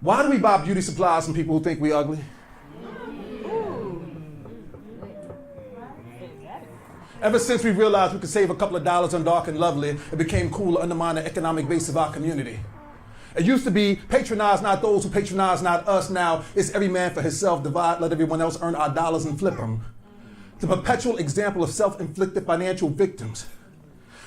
Why do we buy beauty supplies from people who think we ugly? Ever since we realized we could save a couple of dollars on Dark and Lovely, it became cool to undermine the economic base of our community. It used to be patronize not those who patronize not us. Now it's every man for himself, divide, let everyone else earn our dollars and flip them. The perpetual example of self-inflicted financial victims.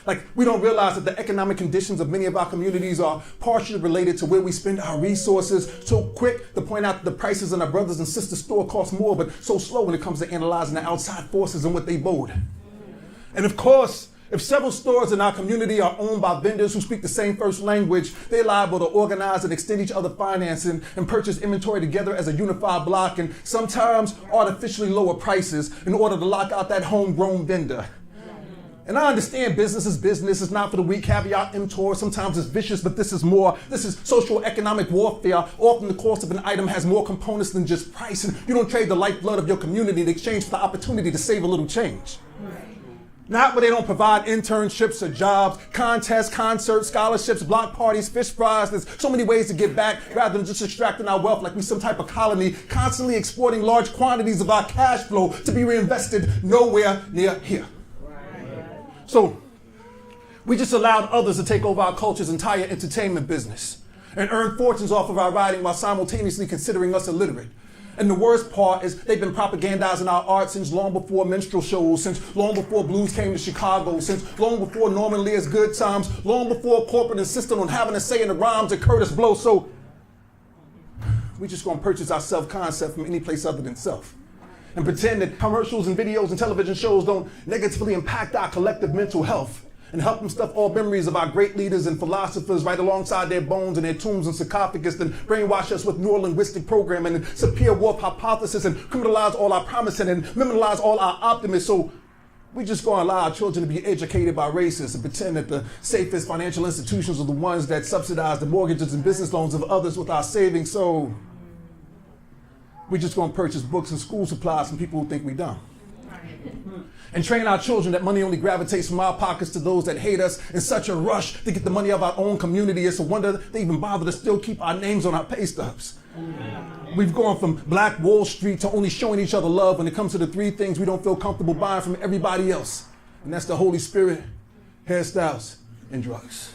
Like, we don't realize that the economic conditions of many of our communities are partially related to where we spend our resources. So quick to point out that the prices in our brothers and sisters' store cost more, but so slow when it comes to analyzing the outside forces and what they vote. And of course, if several stores in our community are owned by vendors who speak the same first language, they're liable to organize and extend each other financing and purchase inventory together as a unified block, and sometimes artificially lower prices in order to lock out that homegrown vendor. And I understand business is business, it's not for the weak, caveat emptor, sometimes it's vicious, but this is social economic warfare. Often the cost of an item has more components than just price, and you don't trade the lifeblood of your community in exchange for the opportunity to save a little change. Not where they don't provide internships or jobs, contests, concerts, scholarships, block parties, fish fries. There's so many ways to get back rather than just extracting our wealth like we some type of colony, constantly exporting large quantities of our cash flow to be reinvested nowhere near here. So we just allowed others to take over our culture's entire entertainment business and earn fortunes off of our writing while simultaneously considering us illiterate. And the worst part is they've been propagandizing our art since long before minstrel shows, since long before blues came to Chicago, since long before Norman Lear's Good Times, long before corporate insisted on having a say in the rhymes of Curtis Blow. So we just gonna purchase our self-concept from any place other than self and pretend that commercials and videos and television shows don't negatively impact our collective mental health and help them stuff all memories of our great leaders and philosophers right alongside their bones and their tombs and sarcophagus, then brainwash us with neurolinguistic programming and Sapir-Whorf hypothesis and criminalize all our promising and criminalize all our optimists. So we just gonna allow our children to be educated by racists and pretend that the safest financial institutions are the ones that subsidize the mortgages and business loans of others with our savings. So we just gonna purchase books and school supplies from people who think we dumb. And train our children that money only gravitates from our pockets to those that hate us in such a rush to get the money of our own community. It's a wonder they even bother to still keep our names on our pay stubs. We've gone from Black Wall Street to only showing each other love when it comes to the three things we don't feel comfortable buying from everybody else. And that's the Holy Spirit, hairstyles, and drugs.